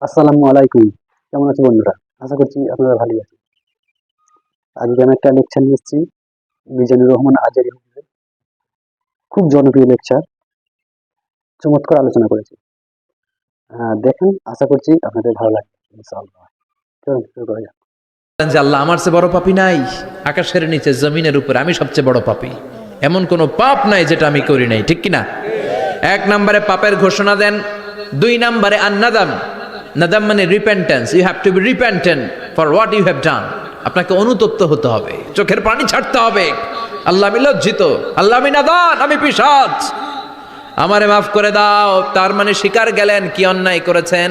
আসসালামু আলাইকুম। কেমন আছো বন্ধুরা? আশা করছি আপনারা ভালোই আছেন। আজকে আমি একটা লেকচার নিয়ে এসেছি মিজানুর রহমান আজারী হুজুরের। খুব জনপ্রিয় লেকচার, চমৎকার আলোচনা করেছে। দেখেন, আশা করছি আপনাদের ভালো লাগবে ইনশাআল্লাহ। চলুন শুরু করা যাক। যে আল্লাহ আমার চেয়ে বড় পাপী নাই, আকাশের নিচে জমিনের উপরে আমি সবচেয়ে বড় পাপী। এমন কোনো পাপ নাই যেটা আমি করি নাই, ঠিক কিনা? এক নম্বরে পাপের ঘোষণা দেন। দুই নম্বরে আন্নাদাম। নাদাম মানে repentance. You have to be repentant for what you have done. আপনাকে অনুতপ্ত হতে হবে, চোখের পানি ছাড়তে হবে। আল্লাহ আমি লজ্জিত, আল্লাহ আমি নাদান, আমি পিশাচ, আমারে মাফ করে দাও। তার মানে স্বীকার গেলেন কি অন্যায় করেছেন।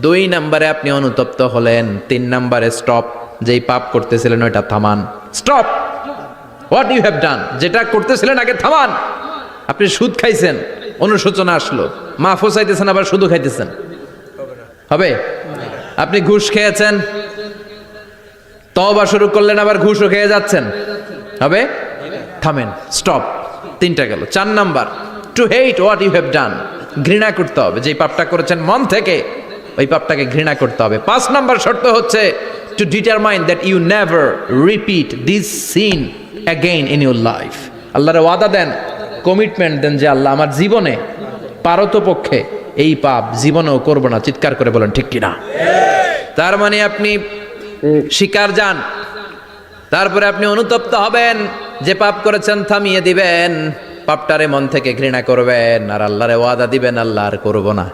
দুই নম্বরে আপনি অনুতপ্ত হলেন। তিন নম্বরে স্টপ, যেই পাপ করতেছিলেন ওইটা থামান। Stop what you have done, যেটা করতেছিলেন আগে থামান। আপনি সুদ খাইছেন, অনুশোচনা আসলো, মাফও চাইতেছেন আবার সুদও খাইতেছেন, হবে? আপনি ঘুষ খেয়েছেন, তওবা শুরু করলেন, আবার ঘুষও খেয়ে যাচ্ছেন, হবে? থামেন, স্টপ। তিনটা গেল। চার number, to hate what you have done, ঘৃণা করতে হবে। যেই পাপটা করেছেন মন থেকে, ওই পাপটাকে ঘৃণা করতে হবে। পাঁচ নাম্বার শর্ত হচ্ছে to determine that you never repeat this sin again in your life. আল্লাহর ওয়াদা দেন, কমিটমেন্ট দেন যে আল্লাহ আমার জীবনে পারতপক্ষে এই পাপ জীবনেও করবো না। চিৎকার করে বলেন ঠিক কিনা? তার মানে আপনি ঠিক। শিকার যান, তারপরে আপনি অনুতপ্ত হবেন, যে পাপ করেছেন থামিয়ে দিবেন, পাপটারে মন থেকে ঘৃণা করবেন, আর আল্লাহরে ওয়াদা দিবেন আল্লাহ আর করব না।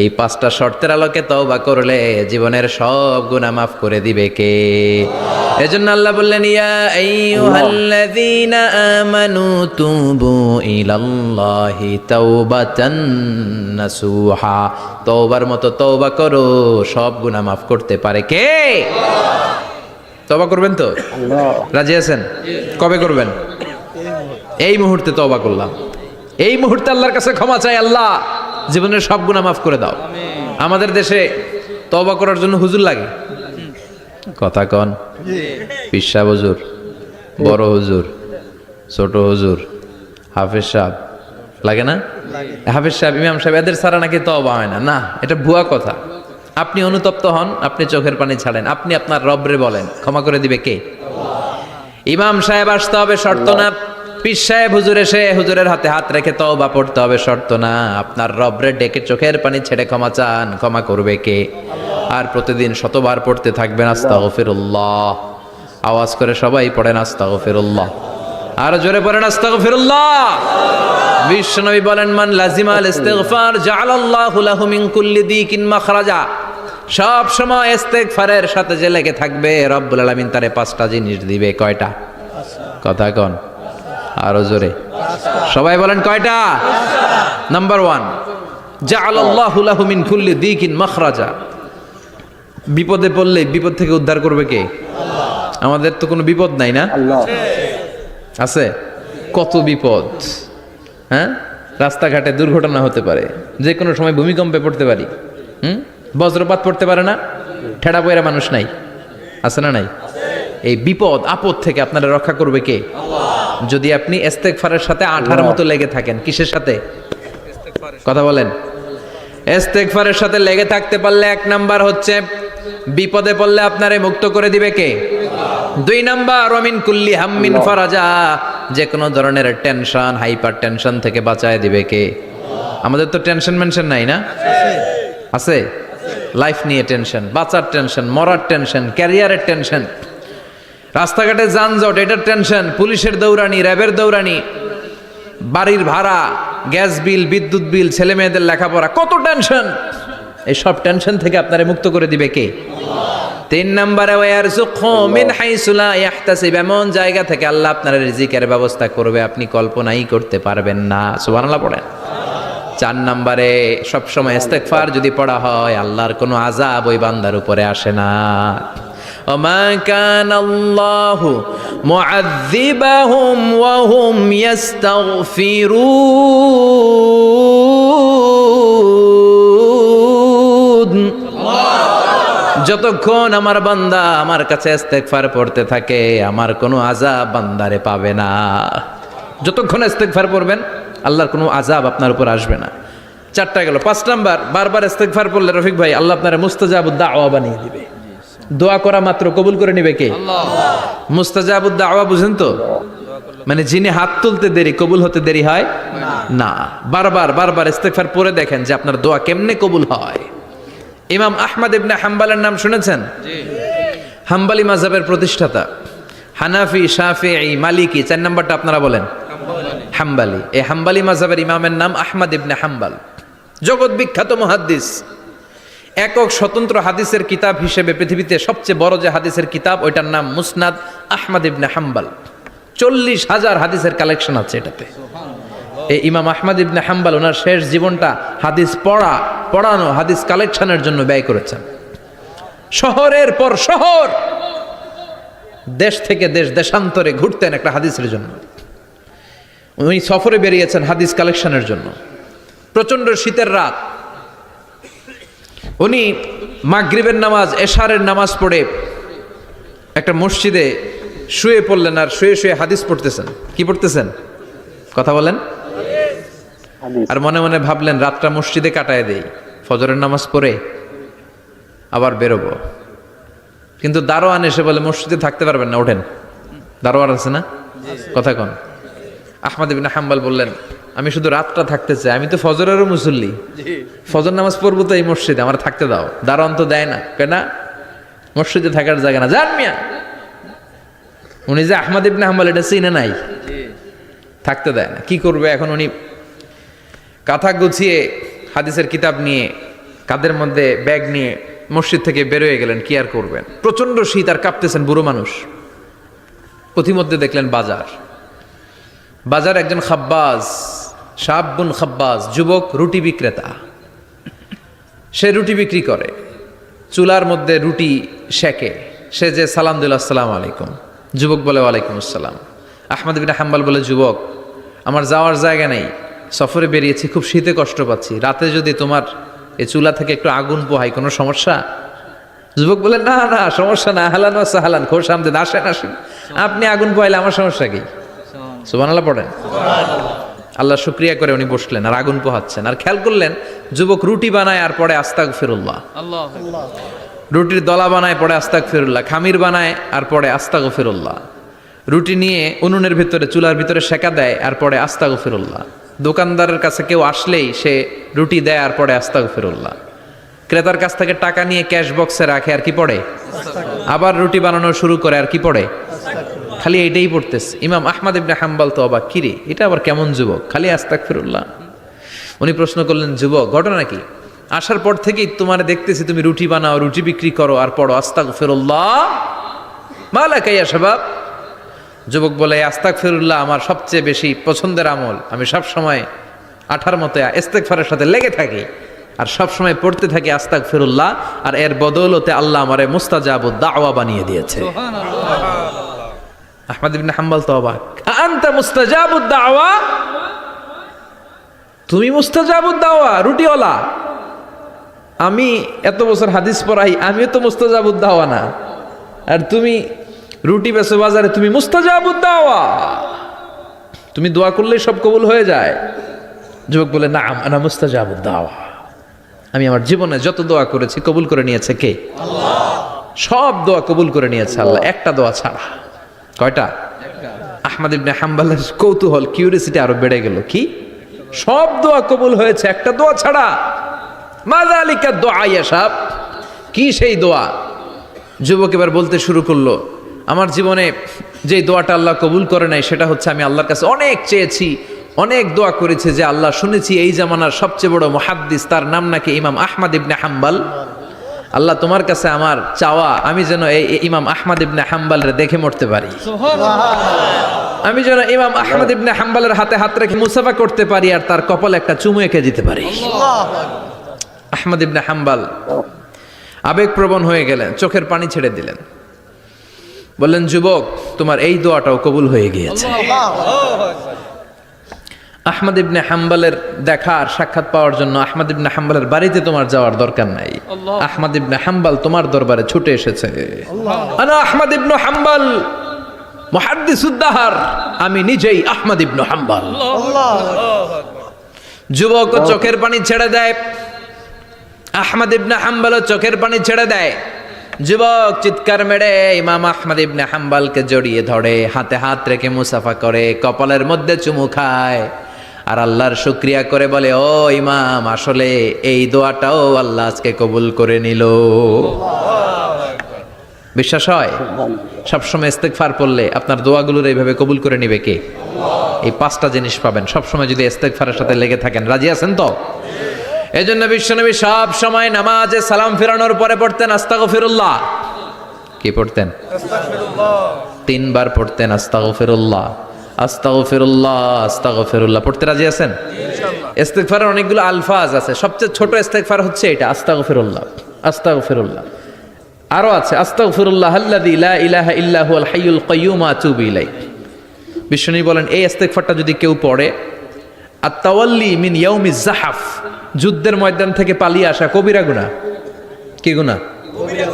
এই পাঁচটা শর্তের আলোকে তওবা করলে জীবনের সব গুনাহ মাফ করে দিবে কে? এজন্য আল্লাহ বললেন, ইয়া আইয়ুহাল্লাযীনা আমানু তুবু ইলাল্লাহি তাওবাতান নাসুহা। তওবার মতো তওবা করো, সব গুনাহ মাফ করতে পারে কে? তওবা করবেন তো? আল্লাহ। রাজি আছেন? কবে করবেন? এই মুহূর্তে তওবা করলাম, এই মুহূর্তে আল্লাহর কাছে ক্ষমা চাই, আল্লাহ জীবনের সব গুনাহ মাফ করে দাও। আমাদের দেশে তওবা করার জন্য হুজুর লাগে, কথা কন? পিসা হুজুর, বড় হুজুর, ছোট হুজুর, হাফেজ সাহেব লাগে না? হাফেজ সাহেব, ইমাম সাহেব, এদের ছাড়া নাকি তওবা হয় না। না, এটা ভুয়া কথা। আপনি অনুতপ্ত হন, আপনি চোখের পানি ছাড়েন, আপনি আপনার রবরে বলেন, ক্ষমা করে দিবে কে? ইমাম সাহেব আসতে হবে, শর্ত না। পীর সাহেব হুজুর এসে হুজুরের হাতে হাত রেখে তওবা পড়তে হবে, শর্ত না। আপনার রবরে ডেকে চোখের পানি ছেড়ে ক্ষমা চান, ক্ষমা করবে কে? আর প্রতিদিন শতবার পড়তে থাকবেন আস্তাগফিরুল্লাহ। আওয়াজ করে সবাই পড়েন আস্তাগফিরুল্লাহ, আর জোরে পড়েন আস্তাগফিরুল্লাহ। বিশ্বনবী বলেন, মান লাজিমাল ইস্তিগফার জাআলাল্লাহু লাহু মিন কুল্লি দিকিন মাখরাজা। সব সময় ইস্তেগফারের সাথে যে লেগে থাকবে, রব্বুল আলামিন তারে পাঁচটা জিনিস দিবে। কয়টা? কথা কন আরো জোরে, সবাই বলেন কয়টা? নাম্বার 1, জাআলাল্লাহু লাহু মিন কুল্লি দিকিন মাখরাজা। বিপদে পড়লে বিপদ থেকে উদ্ধার করবে কে? আমাদের তো কোনো বিপদ নাই না? আল্লাহ। আছে কত বিপদ। হ্যাঁ, রাস্তাঘাটে দুর্ঘটনা হতে পারে, যে কোনো সময় ভূমিকম্পে পড়তে পারি, বজ্রপাত পড়তে পারে না, ঠেড়া পয়রা মানুষ নাই, আছে না নাই? এই বিপদ আপদ থেকে আপনারা রক্ষা করবে কে? যদি আপনি ইস্তেগফারের সাথে আঠার মতো লেগে থাকেন। কিসের সাথে? কথা বলেন। ইস্তেগফারের সাথে লেগে থাকতে পারলে এক নাম্বার হচ্ছে বিপদে পড়লে আপনারে মুক্ত করে দিবে কে? দুই নাম্বার, ওমিন কুল্লি হাম্মিন ফারাজা, যে কোনো ধরনের টেনশন, হাইপার টেনশন থেকে বাঁচায় দিবে কে? আমাদের তো টেনশন মেনশন নাই না? আছে। লাইফ নিয়ে টেনশন, বাঁচার টেনশন, মরার টেনশন, ক্যারিয়ারের টেনশন, রাস্তাঘাটে যানজট, এটার টেনশন, পুলিশের দৌড়ানি, র্যাবের দৌড়ানি, বাড়ির ভাড়া, গ্যাস বিল, বিদ্যুৎ বিল, ছেলে মেয়েদের লেখাপড়া, কত টেনশন। এই সব টেনশন থেকে আপনারে মুক্ত করে দিবে কে? তিন নম্বরে, ওয়ারযুকহু মিন হাইসু লা ইয়াহতাসিব, এমন জায়গা থেকে আল্লাহ আপনার রিজিকের ব্যবস্থা করবে আপনি কল্পনাই করতে পারবেন না। সুবহানাল্লাহ পড়েন। চার নম্বরে, সবসময় ইস্তেগফার যদি পড়া হয়, আল্লাহর কোনো আযাব ওই বান্দার উপরে আসে না। ওমা কানাল্লাহু মুআযযিবাহুম ওয়া হুম ইস্তাগফিরুন। যতক্ষণ আমার বান্দা আমার কাছে ইস্তেগফার পড়তে থাকে, আমার কোনো আযাব বান্দারে পাবে না। যতক্ষণ ইস্তেগফার পড়বেন, আল্লাহর কোনো আযাব আপনার উপর আসবে না। 4টা গেল। 5 নাম্বার, বারবার ইস্তেগফার পড়লে রফিক ভাই আল্লাহ আপনারা মুস্তাজাবুদ দাওয়া বানিয়ে দিবে। দোয়া করা মাত্র কবুল করে নিবে কে? আল্লাহ। মুস্তাজাবুদ দাওয়া বুঝেন তো? মানে যিনি হাত তুলতে দেরি কবুল হতে দেরি হয় না। বারবার বারবার ইস্তেগফার পড়ে দেখেন যে আপনার দোয়া কেমনে কবুল হয়। ইমাম আহমদ ইবনে হাম্বলের নাম শুনেছেন? জি। হাম্বলি মাযহাবের প্রতিষ্ঠাতা। হানাফি, শাফিঈ, মালিকি, 4 নাম্বারটা আপনারা বলেন হাম্বলি। এই হাম্বলি মাযহাবের ইমামের নাম আহমদ ইবনে হাম্বল। জগৎ বিখ্যাত মুহাদ্দিস। একক স্বতন্ত্র হাদিসের কিতাব হিসেবে পৃথিবীতে সবচেয়ে বড় যে হাদিসের কিতাব ওইটার নাম মুসনাদ আহমদ ইবনে হাম্বল। 40,000 হাদিসের কালেকশন আছে এটাতে। এই ইমাম আহমদ ইবনে হাম্বল ওনার শেষ জীবনটা হাদিস পড়ানো, হাদিস কালেকশনের জন্য ব্যয় করেছেন। শহরের পর শহর, দেশ থেকে দেশ, দেশান্তরে ঘুরতেন একটা হাদিসের জন্য। উনি সফরে বেরিয়েছেন হাদিস কালেকশনের জন্য। প্রচন্ড শীতের রাত, উনি মাগরিবের নামাজ, এশারের নামাজ পড়ে একটা মসজিদে শুয়ে পড়লেন, আর শুয়ে শুয়ে হাদিস পড়তেছেন। কি পড়তেছেন? কথা বলেন। আর মনে মনে ভাবলেন রাতটা মসজিদে কাটায় দেই, ফজরের নামাজ পড়ে আবার বেরোবো। কিন্তু দারোয়ান এসে বলে মসজিদে থাকতে পারবেন না, ওঠেন। দারোয়ান আছে না? কথা কন। আহমদ ইবনে হাম্বল বললেন আমি শুধু রাতটা থাকতে চাই, আমি তো ফজরেরও মুসল্লি, ফজর নামাজ পড়বো তো এই মসজিদে, আমার থাকতে দাও। দারোয়ান তো দেয় না, কেন? মসজিদে থাকার জায়গা না, যান মিয়া। উনি যে আহমদ ইবনে হাম্বল এটা চিনে নাই, থাকতে দেয় না। কি করবে এখন? উনি কাঁথা গুছিয়ে হাদিসের কিতাব নিয়ে কাঁধের মধ্যে ব্যাগ নিয়ে মসজিদ থেকে বেরোয় গেলেন। কি আর করবেন, প্রচন্ড শীত, আর কাঁপতেছেন, বুড়ো মানুষ। পথিমধ্যে দেখলেন বাজার একজন খাব্বাজ, শাবুন খাব্বাজ, যুবক রুটি বিক্রেতা। সে রুটি বিক্রি করে, চুলার মধ্যে রুটি সেকে। সে যে সালাম দিল আসসালামু আলাইকুম, যুবক বলে ওয়ালাইকুম আসসালাম। আহমদ ইবনে হাম্বল বলে যুবক আমার যাওয়ার জায়গা নেই, সফরে বেরিয়েছি, খুব শীতে কষ্ট পাচ্ছি, রাতে যদি তোমার এই চুলা থেকে একটু আগুন পোহাই কোনো সমস্যা? যুবক বলে না না সমস্যা না, আহলান ওয়া সাহলান, খোশ আমদেদ, আসেন আসেন, আপনি আগুন পোহাইলে আমার সমস্যা কি? সুবহানাল্লাহ পড়েন। আল্লাহ শুকরিয়া করে উনি বসলেন আর আগুন পোহাচ্ছেন। আর খেয়াল করলেন যুবক রুটি বানায় আর পরে আস্তাগফিরুল্লাহ, রুটির দলা বানায় পরে আস্তাগফিরুল্লাহ, খামির বানায় আর পরে আস্তাগফিরুল্লাহ, রুটি নিয়ে উনুনের ভিতরে চুলার ভিতরে সেকা দেয় আর পরে আস্তাগফিরুল্লাহ, দোকানদারের কাছে কেউ আসলেই সে রুটি দেয় আর পরে আস্তাগফিরুল্লাহ, ক্রেতার কাছ থেকে টাকা নিয়ে ক্যাশ বক্সে রাখে আর কি পড়ে, আবার রুটি বানানো শুরু করে আর কি পড়ে, খালি এইটাই পড়তেছে। ইমাম আহমদ ইবনে হাম্বল তো অবাক, কিরে এটা আবার কেমন যুবক, খালি আস্তাগফিরুল্লাহ। উনি প্রশ্ন করলেন যুবক ঘটনা কি? আসার পর থেকেই তোমার দেখতেছি তুমি রুটি বানাও, রুটি বিক্রি করো আর পড়ো আস্তাগফিরুল্লাহ, মালাকা ইয়া শাবাব। যুবক বলে আস্তাগফিরুল্লাহ আমার সবচেয়ে বেশি পছন্দের আমল, আমি সব সময় আঠার মতো ইস্তেগফারের সাথে লেগে থাকি আর সব সময় পড়তে থাকি আস্তাগফিরুল্লাহ, আর এর বদৌলতে আল্লাহ আমারে মুস্তাজাবুদ দাওয়া বানিয়ে দিয়েছে। আহমদ ইবনে হাম্বল তো অবাক, আনতা মুস্তাজাবুদ দাওয়া, তুমি মুস্তাজাবুদ দাওয়া, রুটিওয়ালা। আমি এত বছর হাদিস পড়াই, আমিও তো মুস্তাজাবুদ দাওয়া না, আর তুমি রুটি বেচো বাজারে, তুমি মুস্তাজাবুদ দাওয়া, তুমি দোয়া করলেই সব কবুল হয়ে যায়। যুবক বলে নাম আনা মুস্তাজাবুদ দাওয়া, আমি আমার জীবনে যত দোয়া করেছি কবুল করে নিয়েছে কে? আল্লাহ। সব দোয়া কবুল করে নিয়েছে আল্লাহ, একটা দোয়া ছাড়া। কয়টা? আহমদ ইবনে হাম্বলের কৌতূহল, কিউরিয়াসিটি আরো বেড়ে গেল। কি? সব দোয়া কবুল হয়েছে একটা দোয়া ছাড়া। মাযালিকা দোয়া ইয়া শাব, কি সেই দোয়া? যুবক এবার বলতে শুরু করলো আমার জীবনে যে দোয়াটা আল্লাহ কবুল করে নাই সেটা হচ্ছে আমি আল্লাহর কাছে অনেক চেয়েছি, অনেক দোয়া করেছে যে আল্লাহ শুনেছি এই জামানার সবচেয়ে বড় মুহাদ্দিস, তার নাম নাকি ইমাম আহমদ ইবনে হাম্বল। আল্লাহ তোমার কাছে আমার চাওয়া আমি যেন এই ইমাম আহমদ ইবনে হাম্বলরে দেখে মরতে পারি, আমি যেন ইমাম আহমদ ইবনে হাম্বলের হাতে হাত রেখে মুসাফা করতে পারি আর তার কপালে একটা চুমু এঁকে দিতে পারি। আহমদ ইবনে হাম্বল আবেগপ্রবণ হয়ে গেলেন, চোখের পানি ছেড়ে দিলেন, বললেন যুবক তোমার এই দোয়াটাও কবুল হয়ে গিয়েছে। আহমদ ইবনে হাম্বলের দেখা আর সাক্ষাৎ পাওয়ার জন্য আহমদ ইবনে হাম্বলের বাড়িতে তোমার যাওয়ার দরকার নাই, আহমদ ইবনে হাম্বল তোমার দরবারে ছুটে এসেছে। আনা আহমদ ইবনে হাম্বল মুহাদ্দিসুদ দাহর, আমি নিজেই আহমদ ইবনে হাম্বল। যুবক চোখের পানি ছেড়ে দেয়, আহমদ ইবনে হাম্বল চোখের পানি ছেড়ে দেয়। যুবক চিৎকার মেরে ইমাম আহমদ ইবনে হাম্বলকে জড়িয়ে ধরে, হাতে হাত রেখে মুসাফা করে, কপালের মধ্যে চুমু খায় আর আল্লাহর শুকরিয়া করে বলে, ও ইমাম, আসলে এই দোয়াটাও আল্লাহ আজকে কবুল করে নিল। বিশ্বাস হয়? সবসময় ইস্তেগফার পড়লে আপনার দোয়াগুলোর এইভাবে কবুল করে নিবে কে? এই 5টা জিনিস পাবেন সবসময় যদি ইস্তেগফারের সাথে লেগে থাকেন। রাজি আছেন তো? এই জন্য বিশ্বনবী সব সময় নামাজে সালাম ফিরানোর পরে পড়তেন আস্তাগফিরুল্লাহ। কি পড়তেন? 3 বার পড়তেন আস্তাগফিরুল্লাহ, আস্তাগফিরুল্লাহ, আস্তাগফিরুল্লাহ। পড়তে রাজি আছেন? ইস্তেগফারের অনেকগুলো আলফাজ আছে, সবচেয়ে ছোট ইস্তেগফার হচ্ছে এটা, আস্তাগফিরুল্লাহ, আস্তাগফিরুল্লাহ। আরো আছে আস্তাগফিরুল্লাহ আল্লাযী লা ইলাহা ইল্লা হুয়াল হাইয়ুল কাইয়্যুম আতুবু ইলাইহি। বিশ্বনবী বলেন এই ইস্তেগফারটা যদি কেউ পড়ে, আত-তাওয়াল্লি মিন ইয়াউমিজ জাহাফ, যুদ্ধের ময়দান থেকে পালিয়ে আসা কবিরা গুনাহ। কি গুনাহ?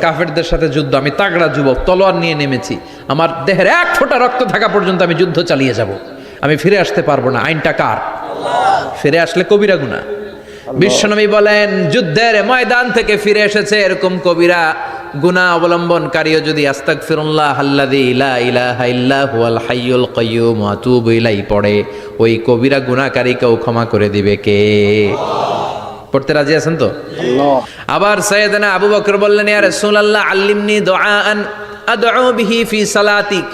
কাফেরদের সাথে যুদ্ধ, আমি তাগড়া যুবক, তলোয়ার নিয়ে নেমেছি, আমার দেহের 1 ফোঁটা রক্ত থাকা পর্যন্ত আমি যুদ্ধ চালিয়ে যাব, আমি ফিরে আসতে পারবো না। আইনটা কার? ফিরে আসলে কবিরা গুনাহ। বিশ্বনবী বলেন যুদ্ধের ময়দান থেকে ফিরে এসেছে এরকম কবিরা গুনাহ অবলম্বনকারীও যদি আস্তাগফিরুল্লাহ আল্লাযী লা ইলাহা ইল্লা হুয়াল হাইয়ুল কাইয়্যুম আতুবু ইলাইহি পড়ে, ওই কবিরা গুনাহকারীকেও ক্ষমা করে দিবে কে? পড়তে রাজি আছেন তো? আবার সাইয়েদনা আবু বকর বললেন, ইয়া রাসূলুল্লাহ আল্লিমনি দুআআন আদউ বিহি ফি সালাতিক,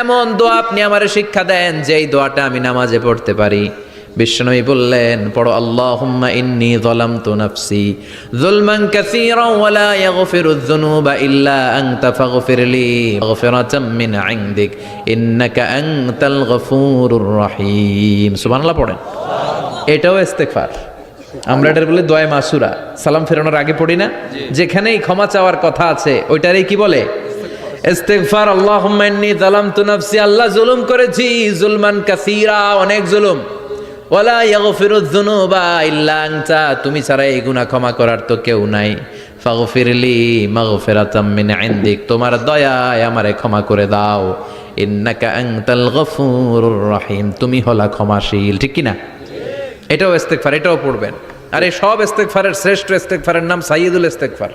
এমন দোয়া আপনি আমারে শিক্ষা দেন যেই দোয়াটা আমি নামাজে পড়তে পারি। বিশ্বনবী বললেন, পড়ো আল্লাহুম্মা ইন্নী যালামতু নাফসি যুলমান কাসীরান ওয়া লা ইয়াগফিরুয যুনুবা ইল্লা আনতা ফাগফিরলি মাগফিরাতাম মিন ইনদিক ইন্নাকা আনতাল গফুরুর রহিম। সুবহানাল্লাহ পড়েন। এটাও ইস্তেগফার। আমরা এটার বলে দোয়া মাসুরা, সালাম ফেরানোর আগে পড়ি না? যেখানেই ক্ষমা চাওয়ার কথা আছে ওইটারই কি বলে? ইস্তেগফার। আল্লাহুম্মা ইন্নী যালামতু নাফসি, আল্লাহ জুলুম করেছি, যুলমান কাসীরা, অনেক জুলুম, ওয়ালা ইয়াগফিরুয যুনুবা ইল্লা আনতা, তুমি ছাড়া এই গুনাহ ক্ষমা করার তো কেউ নাই। ফাগফিরলি মাগফিরাতাম মিন ইনদিক, তোমার দয়ায় আমারে ক্ষমা করে দাও। ইন্নাকা আনতাল গফুরুর রহিম, তুমি হলা ক্ষমাশীল। ঠিক কি না? এটাও ইস্তেগফার, এটাও পড়বেন। আর এই সব ইস্তেগফারের শ্রেষ্ঠ ইস্তেগফারের নাম সাইয়্যিদুল ইস্তেগফার।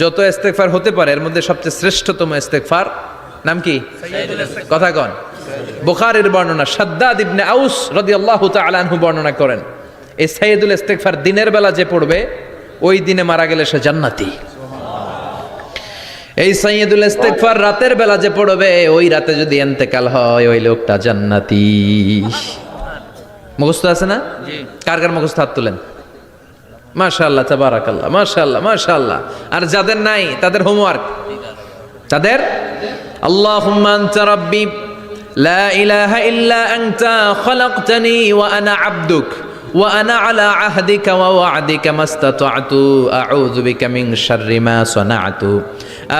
যত ইস্তেগফার হতে পারে এর মধ্যে সবচেয়ে শ্রেষ্ঠতম ইস্তেগফার নাম কি? কথা কন। বুখারীর বর্ণনা, শাদ্দাদ ইবনে আউস রাদিয়াল্লাহু তাআলা আনহু বর্ণনা করেন, এই সাইয়্যিদুল ইস্তেগফার দিনের বেলা যে পড়বে ওই দিনে মারা গেলে সে জান্নাতি। এই সাইয়্যিদুল ইস্তেগফার রাতের বেলা যে পড়বে ওই রাতে যদি ইন্তেকাল হয় ওই লোকটা জান্নাতি। মুখস্থ আছে না? কার কার মুখস্থ? হাত তুলেন। মাশাআল্লাহ, তাবারাকাল্লাহ, মাশাআল্লাহ, মাশাআল্লাহ। আর যাদের নাই তাদের হোমওয়ার্ক, তাদের আল্লাহুম্মা আনতা রাব্বি লা ইলাহা ইল্লা আনতা খালাকতানি ওয়া আনা আবদুক ওয়া আনা আলা আহদিকা ওয়া ওয়া'দিকা মাস্তাতা'তু আউযু বিকা মিন শাররি মা সানা'তু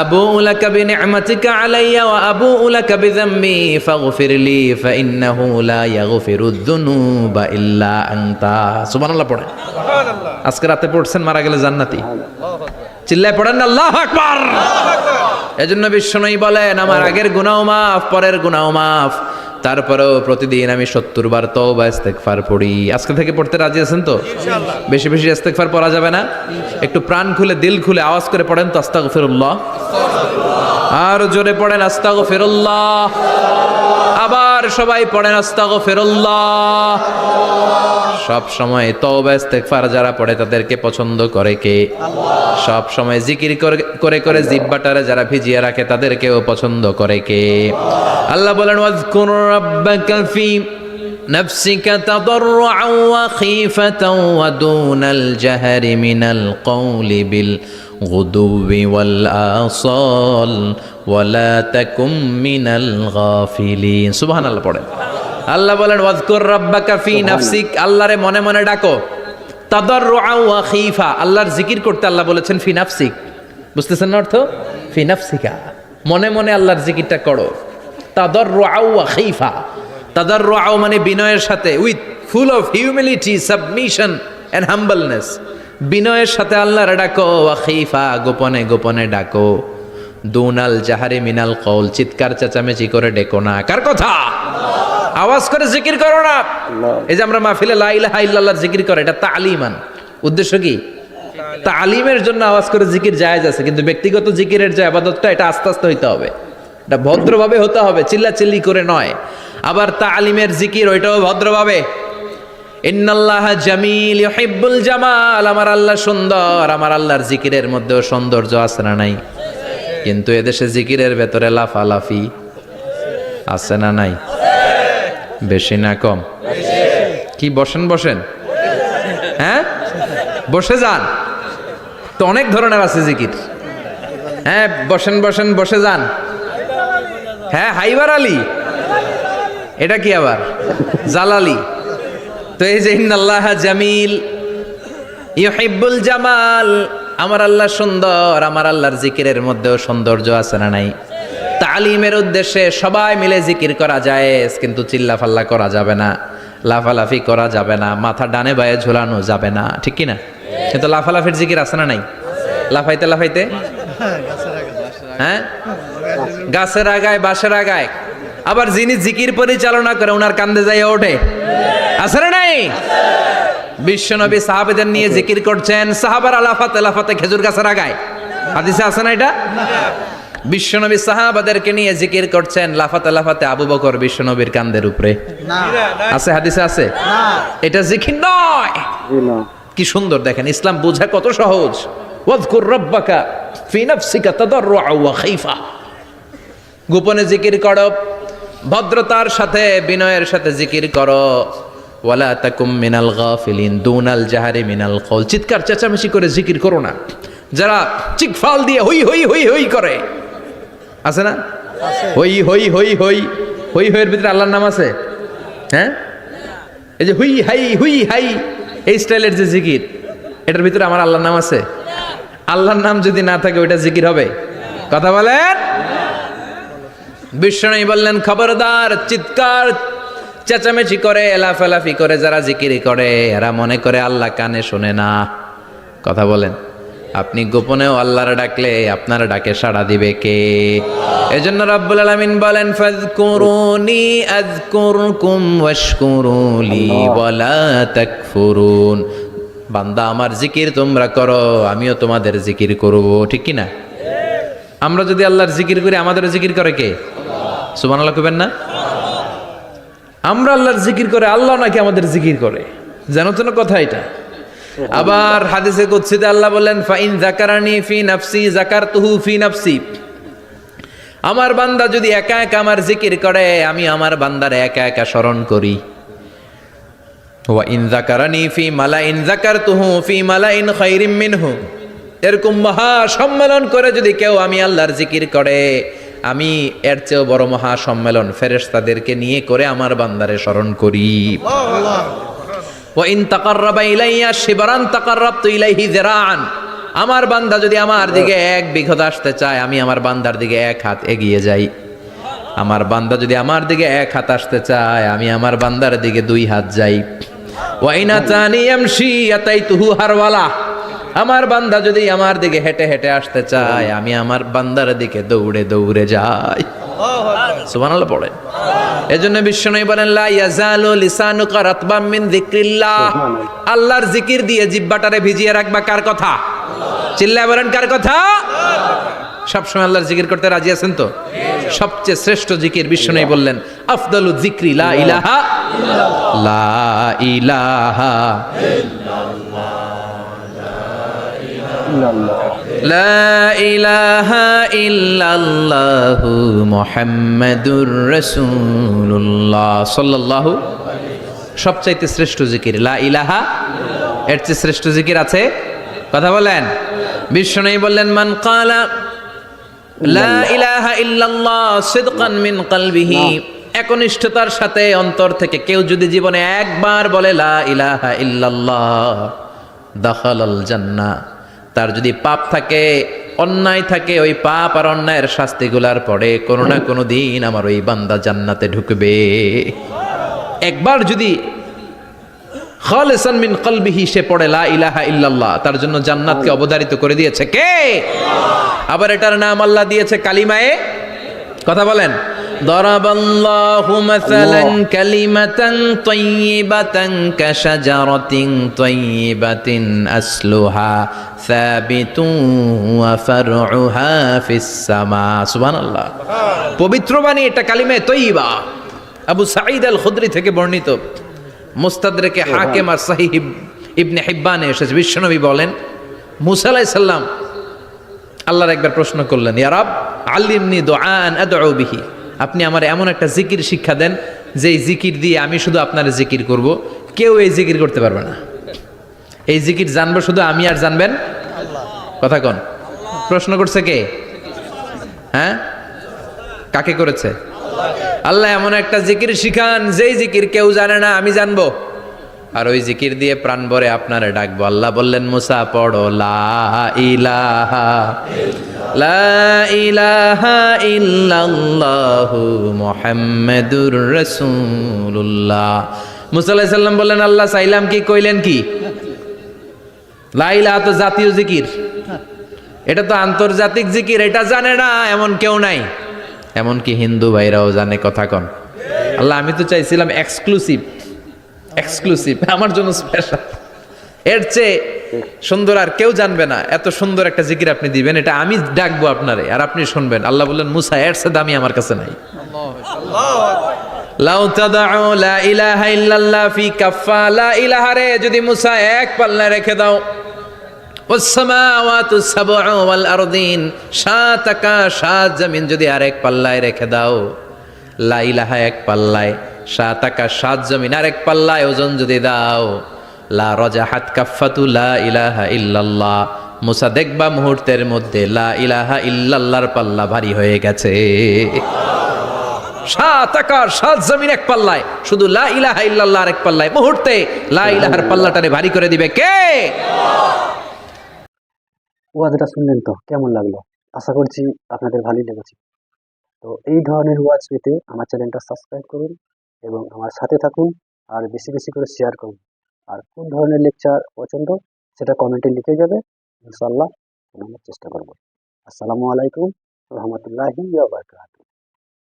আবুউ লাকা বিনি'মাতিকা আলাইয়া ওয়া আবুউ লাকা বিযামবি ফাগফিরলি ফাইন্নাহু লা ইয়াগফিরুয যুনুবা ইল্লা আনতা। সুবহানাল্লাহ পড়েন। সুবহানাল্লাহ। আজকে রাতে পড়ছেন, মারা গেলে জান্নাতি। চিল্লায় পড়েন আল্লাহু আকবার। এজন্য বিশ্বনবী বলেন আমার আগের গুনাহ মাফ, পরের গুনাহ মাফ, তারপরেও প্রতিদিন আমি 70 বার তওবা ইস্তেগফার পড়ি। আজকে থেকে পড়তে রাজি আছেন তো? ইনশাআল্লাহ। বেশি বেশি ইস্তেগফার পড়া যাবে না? একটু প্রাণ খুলে দিল খুলে আওয়াজ করে পড়েন তো আস্তাগফিরুল্লাহ। আর জোরে পড়েন আস্তাগফিরুল্লাহ। আবার সবাই পড়েন আস্তাগফিরুল্লাহ। সব সময় তওবা ইস্তেগফার যারা পড়ে তাদেরকে পছন্দ করে কে? আল্লাহ। সব সময় জিকির করে করে জিহ্বাটারে যারা ভিজিয়ে রাখে তাদেরকেও পছন্দ করে কে? আল্লাহ বলেন ওয়াজকুর রাব্বাকা ফি নাফসিকা তাদাররুআন ওয়া খীফাতান ওয়া দুনাল জাহরি মিনাল কওলি বিল গুদুবি ওয়াল আসাল ওয়া লা তাকুম মিনাল গাফিলিন। সুবহানাল্লাহ পড়েন। আল্লাহ বলেন ওয়াজকুর রাব্বাকা ফি নাফসিক, আল্লাহরে মনে মনে ডাকো। তাদাররুআন ওয়া খীফা, আল্লাহর জিকির করতে আল্লাহ বলেছেন ফি নাফসিক। বুঝতেছেন না অর্থ? ফি নাফসিকা, মনে মনে আল্লাহর জিকিরটা করো। তাদাররুআন ওয়া খীফা, তাদাররুআ মানে বিনয়ের সাথে, with full of humility, submission and humbleness. বিনয়ের সাথে আল্লাহর ডাকো। ওয়া খীফা, গোপনে গোপনে ডাকো। দুনাল জাহারি মিনাল কওল, চিৎকার চেঁচামেচি করে ডেকো না। কার কথা? আওয়াজ করে জিকির করো না। এই যে আমরা মাহফিলে লা ইলাহা ইল্লাল্লাহ জিকির করে, এটা তালিমান। উদ্দেশ্য কি? তালিমের জন্য আওয়াজ করে জিকির জায়েজ আছে, কিন্তু ব্যক্তিগত জিকিরের যে ইবাদতটা, এটা আস্তে আস্তে হইতে হবে, এটা ভদ্রভাবে হতে হবে, চিল্লাচিল্লি করে নয়। আবার তালিমের জিকির ওইটাও ভদ্রভাবে। ইন্নাল্লাহা জামিল ইউহিব্বুল জামাল, আমার আল্লাহ সুন্দর, আমার আল্লাহর জিকিরের মধ্যেও সৌন্দর্য আছে না নাই? কিন্তু এদেশে জিকিরের ভেতরে লাফালাফি আছে না নাই? বেশি না কম? কি বসেন বসেন, হ্যাঁ বসে যান তো, অনেক ধরনের আছে জিকির। হ্যাঁ বসেন বসেন, বসে যান। হ্যাঁ হাইবার আলী, এটা কি আবার জালালি? তো এই যে ইন্নাল্লাহা জামিল ইউহিব্বুল জামাল, আমার আল্লাহ সুন্দর, আমার আল্লাহর জিকিরের মধ্যেও সৌন্দর্য আছে না নাই? তালিমের উদ্দেশ্যে সবাই মিলে জিকির করা যায়, কিন্তু চিল্লাফাল্লা করা যাবে না, লাফালাফি করা যাবে না, মাথা ডানে বায়ে ঝুলানো যাবে না, ঠিক কি না? কিন্তু লাফালাফির জিকির আছে না নাই? লাফাইতে লাফাইতে, হ্যাঁ গাছের আগায় বাঁশের আগায়। আবার যিনি জিকির পরিচালনা করে ওনার কান্দে যাই ওঠে, আছে না নাই? বিশ্বনবী সাহাবাদের নিয়ে জিকির করছেন, সাহাবারা লাফাতে লাফাতে খেজুর গাছের আগায়। হাদিসে আছে না এটা? বিশ্বনবী সাহাবাদেরকে নিয়ে জিকির করছেন, লাফাতে লাফাতে আবু বকর বিশ্বনবীর কান্দের উপরে। আছে হাদিসে আছে? এটা জিকির নয়। কি সুন্দর দেখেন, ইসলাম বোঝা কত সহজ। ওয়াজকুর রাব্বাকা ফি নাফসিকা তাদাররুআ ওয়া খাইফা, গোপনে জিকির করো, ভদ্রতার সাথে বিনয়ের সাথে জিকির করো। ওয়ালা তাকুম মিনাল গাফিলিন দুনাল জাহারি মিনাল কওল, চিৎকার চেঁচামেচি করে জিকির করো না। যারা চিকফাল দিয়ে হই হই হই হই করে, আছে না? হই হই হই হই হই হইয়ের ভিতরে আল্লাহর নাম আছে? হ্যাঁ, এই যে হুই হাই হুই হাই, এই স্টাইলের যে জিকির, এটার ভিতরে আমার আল্লাহর নাম আছে? আল্লাহর নাম যদি না থাকে ওইটা জিকির হবে? কথা বলেন। বিষ্ণু বললেন খবরদার, চিৎকার চেঁচামেচি করে লাফালাফি করে যারা জিকিরি করে, এরা মনে করে আল্লাহ কানে শোনে না। কথা বলেন। আপনি গোপনেও আল্লাহর ডাকলে আপনার ডাকে সাড়া দিবে কে? এজন্য রাব্বুল আলামিন বলেন ফাযকুরুনি আযকুরকুম ওয়াশকুরুলি ওয়ালা তাকফুরুন। বান্দা আমার জিকির তোমরা করো, আমিও তোমাদের জিকির করব, ঠিক কি না? আমরা যদি আল্লাহর জিকির করি, আমাদের জিকির করে কে? সুবহানাল্লাহ কইবেন না? আমরা আল্লাহর জিকির করে, আল্লাহ নাকি আমাদের জিকির করে, জানো তো না কথা এটা? আবার হাদিসে কুদসিতে আল্লাহ বলেন ফাইন যাকারানি ফি নাফসি যাকারতুহু ফি নাফসি, আমার বান্দা যদি একা একা আমার জিকির করে, আমি আমার বান্দারে একা একা স্মরণ করি। ওয়া ইন যাকারানি ফি মালাইন যাকারতুহু ফি মালাইন খায়রিম মিনহু, এরকম মহা সম্মেলন করে যদি কেউ আমি আল্লাহর জিকির করে, আমি এর চেয়েও বড় মহা সম্মেলন ফেরেশতাদেরকে নিয়ে করে আমার বান্দারে স্মরণ করি। ওয়া ইন তাকাররাবা ইলাইয়া শিবরান তাকাররাবতু ইলাইহি যিরাআন, আমার বান্দা যদি আমার দিকে এক বিঘত আসতে চায়, আমি আমার বান্দার দিকে এক হাত এগিয়ে যাই। আমার বান্দা যদি আমার দিকে এক হাত আসতে চায়, আমি আমার বান্দার দিকে দুই হাত যাই। ওয়া ইন আতানি ইয়ামশি আতাইতুহু হারওয়ালা, আমার বান্দা যদি আমার দিকে হেঁটে হেঁটে আসতে চায়, আমি আমার বান্দার দিকে দৌড়ে দৌড়ে যাই। সুবহানাল্লাহ পড়েন। এজন্য বিশ্বনবী বলেন লা ইয়াজালু লিসানুকা রাতবাম মিন যিকরিল্লাহ, আল্লাহর জিকির দিয়ে জিহ্বাটারে ভিজিয়ে রাখবা। কার কথা? চিল্লায় বলেন কার কথা? সবসময় আল্লাহর জিকির করতে রাজি আছেন তো? সবচেয়ে শ্রেষ্ঠ জিকির বিশ্বনবী বললেন আফদালু যিকরি লা ইলাহা লা ইলাহা লা ইলাহা ইল্লাল্লাহু মুহাম্মাদুর রাসূলুল্লাহ সাল্লাল্লাহু। সবচাইতে শ্রেষ্ঠ জিকির লা ইলাহা, এর চেয়ে শ্রেষ্ঠ জিকির আছে? কথা বলেন। বিশ্বনবী বললেন মান ক্বালা লা ইলাহা ইল্লাল্লাহ সিদকান মিন কলবিহি, একনিষ্ঠতার সাথে অন্তর থেকে কেউ যদি জীবনে একবার বলে লা ইলাহা ইল্লাল্লাহ দাখালাল জান্নাহ, তার যদি পাপ থাকে, অন্যায় থাকে, ওই পাপ আর অন্যায়ের শাস্তিগুলার পরে কোনো না কোনো দিন আমার ওই বান্দা জান্নাতে ঢুকবে। একবার যদি খালিসান মিন কলবিহি সে পড়ে লা ইলাহা ইল্লাল্লাহ, তার জন্য জান্নাতকে অবধারিত করে দিয়েছে কে? আবার এটার নাম আল্লাহ দিয়েছে কালিমায়ে, কথা বলেন, ضرب الله مثلا كلمة طيبة كشجرة طيبة أصلها ثابت وفرعها في السماء سبحان الله পবিত্র বাণী এটা কালিমে তয়্যিবা আবু সাঈদ আল খুদরি থেকে বর্ণিত মুস্তাদরেকে হাকিম আর সহিহ ইবনে হিব্বানে এসেছে বিশ্বনবী বলেন মুসা আলাইহিস সালাম আল্লাহর একবার প্রশ্ন করলেন ইয়া রব আল্লিমনি দুআন আদউ বিহি আপনি আমার এমন একটা জিকির শিক্ষা দেন যেই জিকির দিয়ে আমি শুধু আপনার জিকির করব কেউ এই জিকির করতে পারবে না এই জিকির জানবো শুধু আমি আর জানবেন আল্লাহ কথা কোন প্রশ্ন করছে কে হ্যাঁ কাকে করেছে আল্লাহ এমন একটা জিকির শিখান যেই জিকির কেউ জানে না আমি জানবো আর ওই জিকির দিয়ে প্রাণ ভরে আপনারে ডাকবো আল্লাহ বললেন মুসা পড়ো লা ইলাহা ইল্লাল্লাহু মুহাম্মাদুর রাসূলুল্লাহ মুসা আলাইহিস সালাম বললেন আল্লাহ চাইলাম কি কইলেন কি লা ইলাহা তো জাতীয় জিকির এটা তো আন্তর্জাতিক জিকির এটা জানে না এমন কেউ নাই এমনকি হিন্দু ভাইরাও জানে কথা কন আল্লাহ আমি তো চাইছিলাম এক্সক্লুসিভ আমার জন্য স্পেশাল এর চেয়ে সুন্দর আর কেউ জানবে না এত সুন্দর একটা জিকির আপনি দিবেন এটা আমি ডাকবো আপনারে আর আপনি শুনবেন আল্লাহ বললেন মুসা এর চেয়ে দামি আমার কাছে নাই লাউ তাদউ লা ইলাহা ইল্লাল্লাহ ফি কাফা লা ইলাহা রে যদি মুসা এক পাল্লায় রেখে দাও ওয়াসসামাওয়াতু সাবউ ওয়াল আরদিন সাত আকাশ সাত জমিন যদি আরেক পাল্লায় রেখে দাও লা ইলাহা এক পাল্লায় সাত আকাশ সাত জমিন আরেক পাল্লায় ওজন যদি দাও লা রাজাহাত কাফাতু লা ইলাহা ইল্লাল্লাহ মুসা দেখবা মুহূর্তের মধ্যে লা ইলাহা ইল্লাল্লাহর পাল্লা ভারী হয়ে গেছে সাত আকাশ সাত জমিন এক পাল্লায় শুধু লা ইলাহা ইল্লাল্লাহ আরেক পাল্লায় মুহূর্তে লা ইলাহার পাল্লাটারে ভারী করে দিবে কে ওয়াজটা শুনলেন তো কেমন লাগলো আশা করছি আপনাদের ভালোই লেগেছে তো এই ধরনের ওয়াজ পেতে আমার চ্যানেলটা সাবস্ক্রাইব করুন এবং আমার সাথে থাকুন আর বেশি বেশি করে শেয়ার করুন আর কোন ধরনের লেকচার পছন্দ সেটা কমেন্টে লিখে যাবে ইনশাআল্লাহ শোনানোর চেষ্টা করব আসসালামু আলাইকুম রহমতুল্লাহি ওয়া বারাকাতুহু